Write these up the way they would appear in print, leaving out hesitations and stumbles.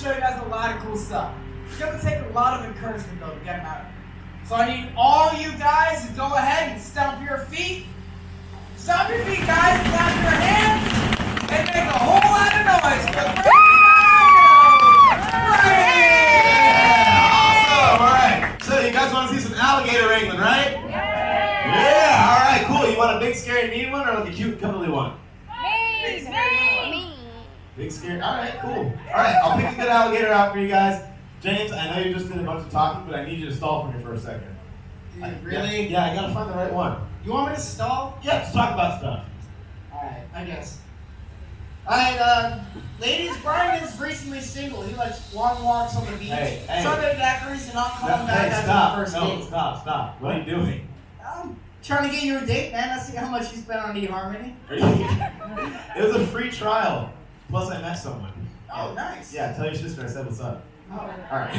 show you guys a lot of cool stuff. It's going to take a lot of encouragement, though, to get them out of here. So I need all you guys to go ahead and stomp your feet. Stomp your feet, guys, clap your hands, and make a whole lot of noise for the first Awesome, all right. So you guys want to see some alligator wrangling, right? Yeah, all right, cool. You want a big, scary, mean one or like a cute, cuddly one? Big, scary one. Big, scary, all right, cool. All right, I'll pick a good alligator out for you guys. James, I know you just did a bunch of talking, but I need you to stall for me for a second. Dude, really? Yeah, I gotta find the right one. You want me to stall? Yeah, let's talk about stuff. Alright, I guess. Alright, ladies, Brian is recently single. He likes long walks on the beach. Hey. Sunday dacqueries and not calling back after the first date. Stop. What are you doing? I'm trying to get you a date, man. I see how much you spent on eHarmony. It was a free trial. Plus, I met someone. Oh, nice. Yeah, tell your sister I said what's up. Oh. Alright.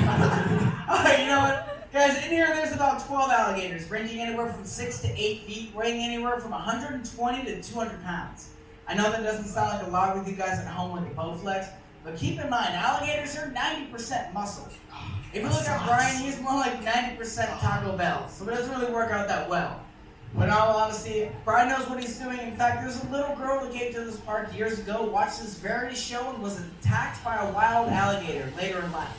Alright, you know what? Guys, in here there's about 12 alligators, ranging anywhere from 6 to 8 feet, weighing anywhere from 120 to 200 pounds. I know that doesn't sound like a lot with you guys at home with the Bowflex, but keep in mind, alligators are 90% muscle. If you look at Brian, he's more like 90% Taco Bell, so it doesn't really work out that well. But in all honesty, Brian knows what he's doing. In fact, there's a little girl that came to this park years ago, watched this very show, and was attacked by a wild alligator later in life.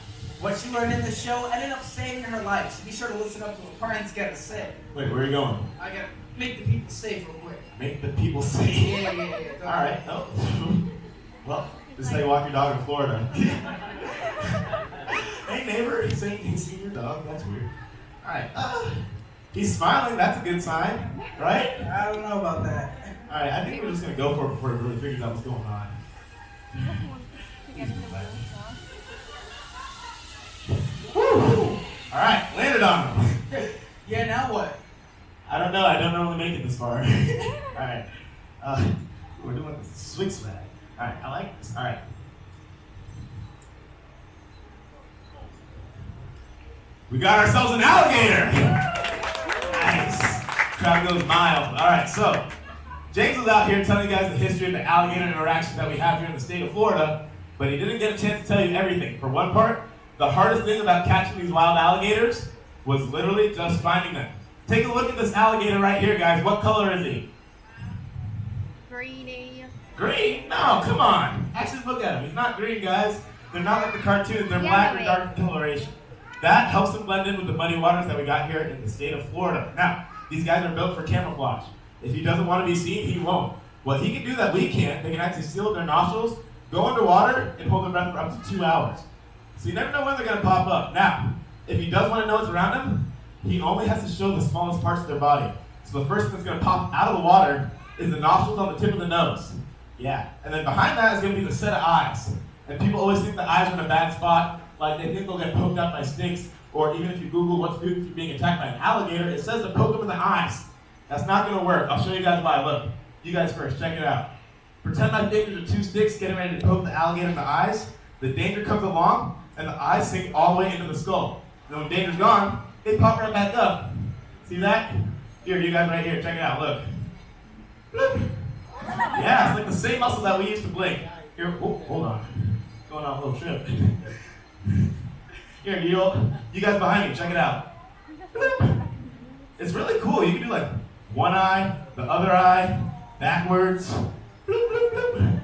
What she learned in the show ended up saving her life, so be sure to listen up to what Brian's got to say. Wait, where are you going? I gotta make the people safe real quick. Make the people safe. Yeah. Alright, oh. Well, this is how you walk your dog in Florida. Hey neighbor, he's saying he's seen your dog. That's weird. Alright, he's smiling, that's a good sign, right? I don't know about that. Alright, I think we're just gonna go for it before he really figures out what's going on. Woo! Alright, landed on him. Yeah, now what? I don't know, I don't normally make it this far. Alright, we're doing the swing swag. Alright, I like this. Alright. We got ourselves an alligator! Nice. Crowd goes mild. Alright, so James was out here telling you guys the history of the alligator interactions that we have here in the state of Florida, but he didn't get a chance to tell you everything. For one part, the hardest thing about catching these wild alligators was literally just finding them. Take a look at this alligator right here, guys. What color is he? Greeny. Green? No, come on. Actually, look at him. He's not green, guys. They're not like the cartoons. They're black or dark coloration. That helps them blend in with the muddy waters that we got here in the state of Florida. Now, these guys are built for camouflage. If he doesn't want to be seen, he won't. What he can do that we can't, they can actually seal their nostrils, go underwater, and hold their breath for up to 2 hours. So you never know when they're going to pop up. Now, if he does want to know what's around him, he only has to show the smallest parts of their body. So the first thing that's going to pop out of the water is the nostrils on the tip of the nose. Yeah. And then behind that is going to be the set of eyes. And people always think the eyes are in a bad spot, like they think they'll get poked out by snakes, or even if you Google what's good if you're being attacked by an alligator, it says to poke them in the eyes. That's not going to work. I'll show you guys why. Look, you guys first, check it out. Pretend my fingers are 2 sticks getting ready to poke the alligator in the eyes. The danger comes along, and the eyes sink all the way into the skull. And then when danger's gone, they pop right back up. See that? Here, you guys right here, check it out, look. Bloop. Yeah, it's like the same muscle that we used to blink. Here, oh, hold on. Going on a little trip. Here, you guys behind me, check it out. Bloop. It's really cool. You can do like one eye, the other eye, backwards. Bloop, bloop, bloop.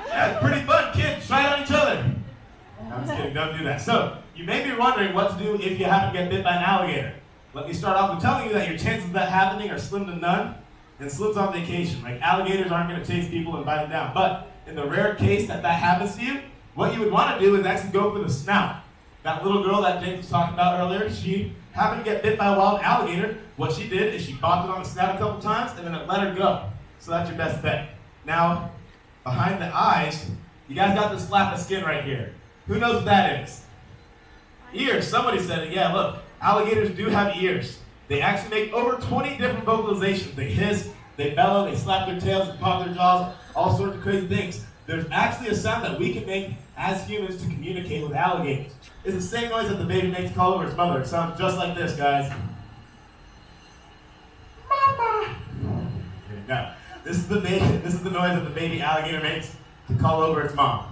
Yeah, it's pretty fun, kids. Try it on each other. No, I'm just kidding, don't do that. So, you may be wondering what to do if you happen to get bit by an alligator. Let me start off with telling you that your chances of that happening are slim to none, and slim's on vacation. Like, alligators aren't going to chase people and bite them down. But in the rare case that happens to you, what you would want to do is actually go for the snout. That little girl that James was talking about earlier, she happened to get bit by a wild alligator. What she did is she bopped it on the snout a couple times, and then it let her go. So that's your best bet. Now, behind the eyes, you guys got this flap of skin right here. Who knows what that is? Ears. Somebody said it. Yeah, look. Alligators do have ears. They actually make over 20 different vocalizations. They hiss, they bellow, they slap their tails, they pop their jaws, all sorts of crazy things. There's actually a sound that we can make as humans to communicate with alligators. It's the same noise that the baby makes to call over its mother. It sounds just like this, guys. Mama. No, this is the noise that the baby alligator makes to call over its mom.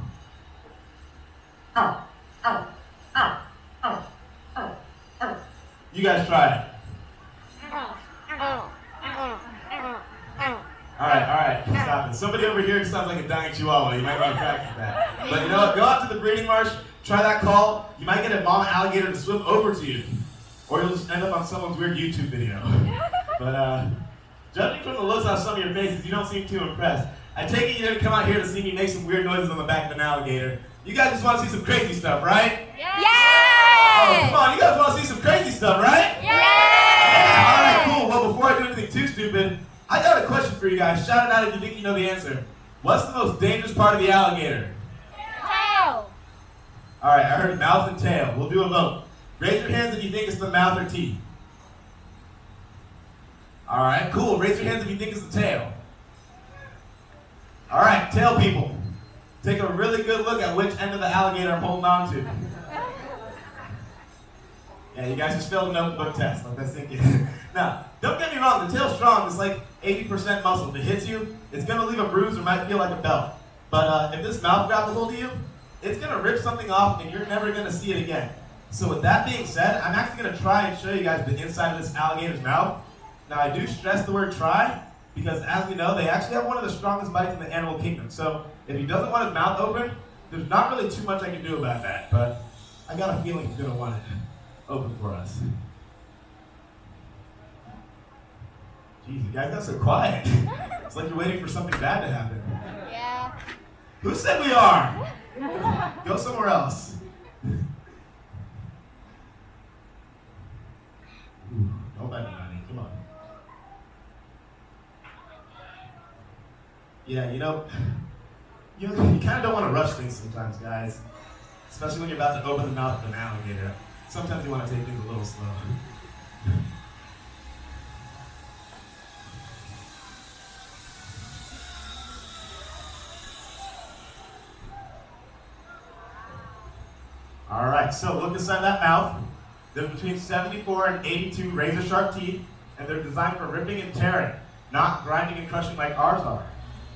You guys try it. All right, stop it. Somebody over here sounds like a dying chihuahua. You might want to practice that. But you know what? Go out to the breeding marsh, try that call. You might get a mama alligator to swim over to you. Or you'll just end up on someone's weird YouTube video. But judging from the looks on some of your faces, you don't seem too impressed. I take it you didn't come out here to see me make some weird noises on the back of an alligator. You guys just want to see some crazy stuff, right? Yeah! Oh, come on, you guys want to see some crazy stuff, right? Yeah! All right, cool. Well, before I do anything too stupid, I got a question for you guys. Shout it out if you think you know the answer. What's the most dangerous part of the alligator? Tail! All right, I heard mouth and tail. We'll do a vote. Raise your hands if you think it's the mouth or teeth. All right, cool. Raise your hands if you think it's the tail. All right, tail people. Take a really good look at which end of the alligator I'm holding on to. Yeah, you guys just failed a notebook test. Let that sink in. Now, don't get me wrong. The tail's strong. It's like 80% muscle. If it hits you, it's going to leave a bruise or might feel like a belt. But if this mouth grabs a hold of you, it's going to rip something off and you're never going to see it again. So with that being said, I'm actually going to try and show you guys the inside of this alligator's mouth. Now, I do stress the word try because, as we know, they actually have one of the strongest bites in the animal kingdom. So if he doesn't want his mouth open, there's not really too much I can do about that. But I got a feeling he's going to want it open for us. Jeez, you guys got so quiet. It's like you're waiting for something bad to happen. Yeah. Who said we are? Go somewhere else. Ooh, don't let me, honey. Come on. Yeah, you kind of don't want to rush things sometimes, guys. Especially when you're about to open the mouth of an alligator. Sometimes you want to take things a little slow. All right, so look inside that mouth. There's between 74 and 82 razor-sharp teeth, and they're designed for ripping and tearing, not grinding and crushing like ours are.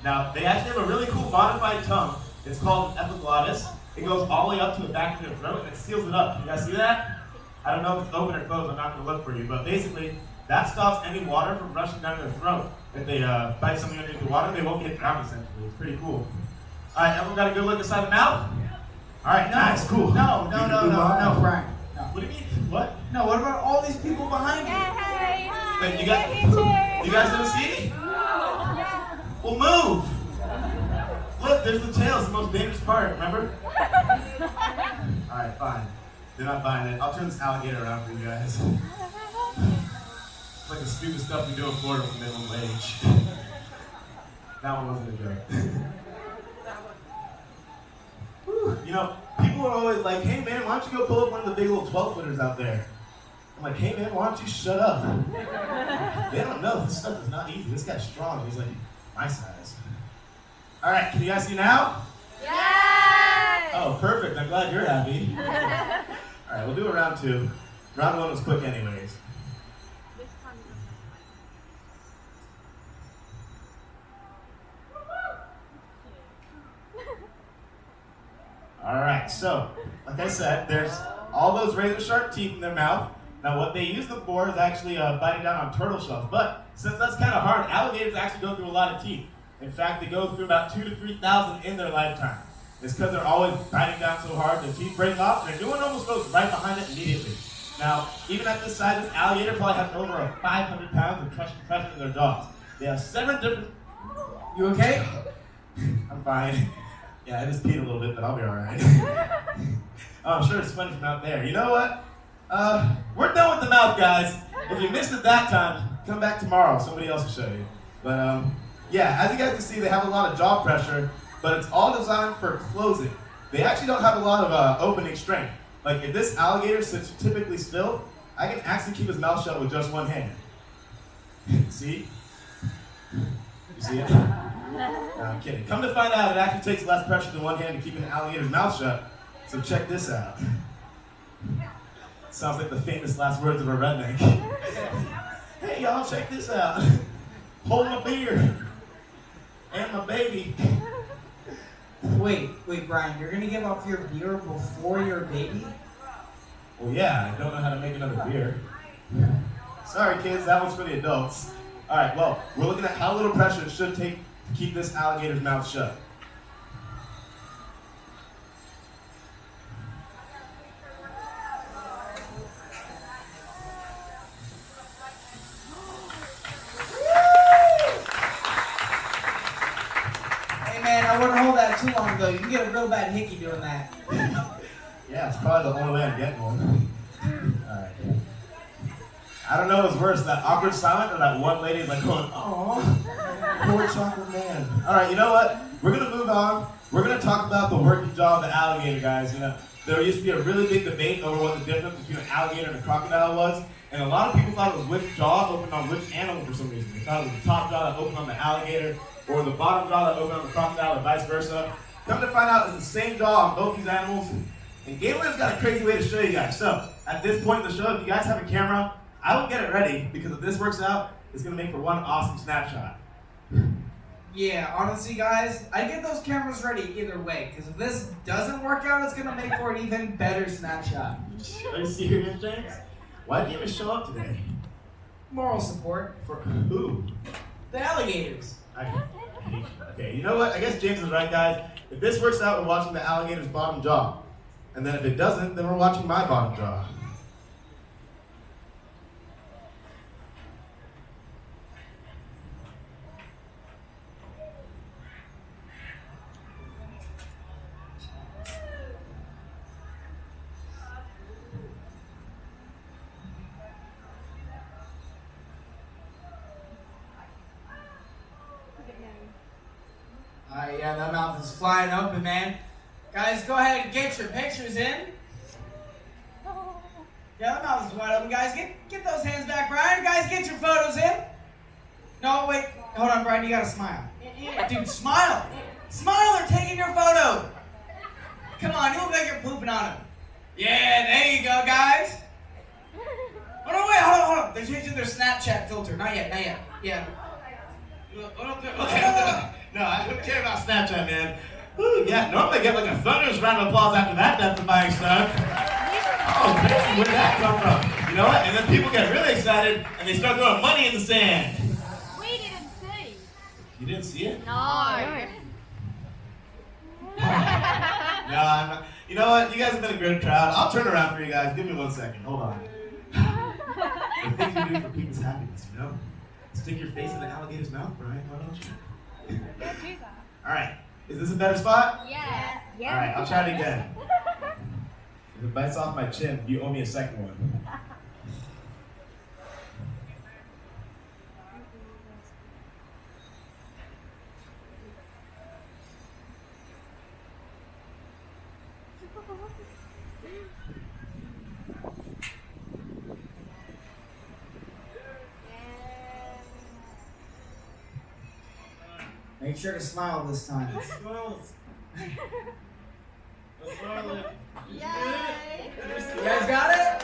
Now, they actually have a really cool modified tongue. It's called an epiglottis. It goes all the way up to the back of their throat, and it seals it up. You guys see that? I don't know if it's open or closed. I'm not going to look for you, but basically, that stops any water from rushing down their throat. If they bite something underneath the water, they won't get drowned, essentially. It's pretty cool. All right, everyone got a good look inside the mouth? All right, nice, cool. No, Frank. No. What do you mean? What? No, what about all these people behind you? Hey! Wait, you guys didn't see me? Well, move. Look, there's the tail. It's the most dangerous part, remember? All right, fine. They're not buying it. I'll turn this alligator around for you guys. It's like the stupid stuff we do in Florida for minimum wage. That one wasn't a joke. People are always like, hey man, why don't you go pull up one of the big little 12-footers out there? I'm like, hey man, why don't you shut up? They don't know, this stuff is not easy. This guy's strong, he's like my size. All right, can you guys see now? Yes! Oh, perfect, I'm glad you're happy. All right, we'll do a round two. Round one was quick anyways. All right, so, like I said, there's all those razor-sharp teeth in their mouth. Now, what they use them for is actually biting down on turtle shells. But since that's kind of hard, alligators actually go through a lot of teeth. In fact, they go through about 2,000 to 3,000 in their lifetime. It's because they're always biting down so hard, their teeth break off, and their new one almost goes right behind it immediately. Now, even at this size, this alligator probably has over 500 pounds of crushing pressure in their jaws. They have 7 different... You okay? I'm fine. Yeah, I just peed a little bit, but I'll be all right. Oh, I'm sure it's funny from out there. You know what? We're done with the mouth, guys. If you missed it that time, come back tomorrow. Somebody else will show you. But yeah, as you guys can see, they have a lot of jaw pressure, but it's all designed for closing. They actually don't have a lot of opening strength. Like if this alligator sits typically still, I can actually keep his mouth shut with just one hand. See? You see it? No, I'm kidding. Come to find out, it actually takes less pressure than one hand to keep an alligator's mouth shut. So check this out. Sounds like the famous last words of a redneck. Hey y'all, check this out. Hold my beer and my baby. Wait, Brian, you're gonna give up your beer before your baby? Well, yeah, I don't know how to make another beer. Sorry, kids, that one's for the adults. All right, well, we're looking at how little pressure it should take to keep this alligator's mouth shut. Hey man, I wouldn't hold that too long though. You can get a real bad hickey doing that. Yeah, it's probably the only way I'm getting one. All right. I don't know what's worse, that awkward silence or that one lady like going, "Aw, poor chocolate man." All right, you know what? We're gonna move on. We're gonna talk about the working jaw of the alligator, guys. You know, there used to be a really big debate over what the difference between an alligator and a crocodile was, and a lot of people thought it was which jaw opened on which animal for some reason. They thought it was the top jaw that opened on the alligator, or the bottom jaw that opened on the crocodile, or vice versa. Come to find out, it's the same jaw on both these animals. And Gatorland's got a crazy way to show you guys. So, at this point in the show, if you guys have a camera, I will get it ready, because if this works out, it's gonna make for one awesome snapshot. Yeah, honestly guys, I get those cameras ready either way, because if this doesn't work out, it's gonna make for an even better snapshot. Are you serious, James? Why did you even show up today? Moral support. For who? The alligators. Okay, you know what? I guess James is right, guys. If this works out, we're watching the alligator's bottom jaw. And then if it doesn't, then we're watching my bottom jaw. Yeah, that mouth is flying open, man. Guys, go ahead and get your pictures in. Yeah, that mouth is wide open. Guys, get those hands back, Brian. Guys, get your photos in. No, wait. Hold on, Brian. You gotta smile. Dude, smile. Smile, they're taking your photo. Come on, you look like you're pooping on them. Yeah, there you go, guys. Oh, no, wait, hold on. They're changing their Snapchat filter. Not yet. Yeah. Okay. No, I don't care about Snapchat, man. Ooh, yeah, normally I get like a thunderous round of applause after that death-defying stuff. Oh, crazy, where did that come from? You know what? And then people get really excited and they start throwing money in the sand. We didn't see. You didn't see it? No. No, I'm not. You know what? You guys have been a good crowd. I'll turn around for you guys. Give me 1 second. Hold on. The things you do for people's happiness, you know? Stick your face in the alligator's mouth, Brian. Why don't you? All right. Is this a better spot? Yeah. All right, I'll try it again. If it bites off my chin, you owe me a second one. Make sure to smile this time. Yay. You guys got it?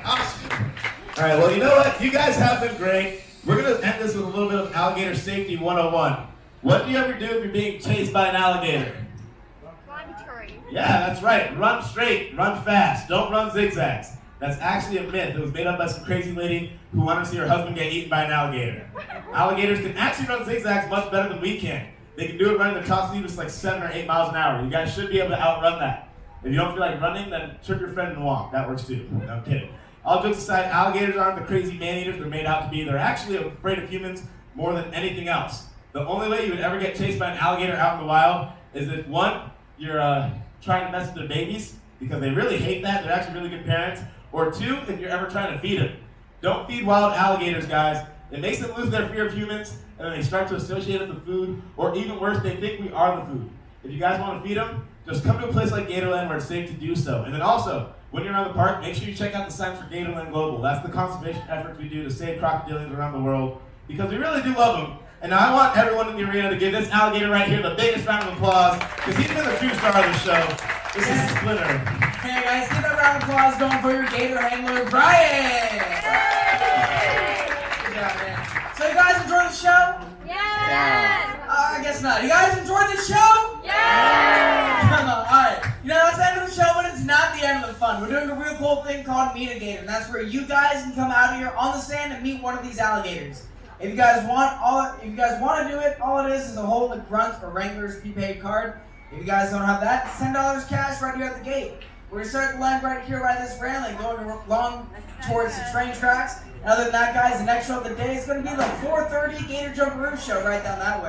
Awesome. All right, well, you know what? You guys have been great. We're going to end this with a little bit of Alligator Safety 101. What do you ever do if you're being chased by an alligator? Climb a tree. Yeah, that's right. Run straight, run fast. Don't run zigzags. That's actually a myth that was made up by some crazy lady who wanted to see her husband get eaten by an alligator. Alligators can actually run zigzags much better than we can. They can do it running the top speed just like 7 or 8 miles an hour. You guys should be able to outrun that. If you don't feel like running, then trip your friend and walk. That works too. No, I'm kidding. All jokes aside, alligators aren't the crazy man-eaters they're made out to be. They're actually afraid of humans more than anything else. The only way you would ever get chased by an alligator out in the wild is if, one, you're trying to mess with their babies, because they really hate that. They're actually really good parents. Or two, if you're ever trying to feed them. Don't feed wild alligators, guys. It makes them lose their fear of humans, and then they start to associate us with food, or even worse, they think we are the food. If you guys want to feed them, just come to a place like Gatorland where it's safe to do so. And then also, when you're around the park, make sure you check out the signs for Gatorland Global. That's the conservation efforts we do to save crocodilians around the world, because we really do love them. And now I want everyone in the arena to give this alligator right here the biggest round of applause, because he's been the true star of the show. This is Splinter. Hey guys, give that round of applause going for your gator handler, Brian! Good job, man. So you guys enjoy the show? Yeah. Alright. I guess not. You guys enjoyed the show? Yeah! Alright. You know, that's the end of the show, but it's not the end of the fun. We're doing a real cool thing called Meet a Gator, and that's where you guys can come out here on the sand and meet one of these alligators. If you guys want to do it, all it is a hole in the grunt or Wrangler's prepaid card. If you guys don't have that, it's $10 cash right here at the gate. We're gonna start the line right here by this railing, going along towards the train tracks. And other than that, guys, the next show of the day is gonna be the 4:30 Gator Jump Roof Show right down that way.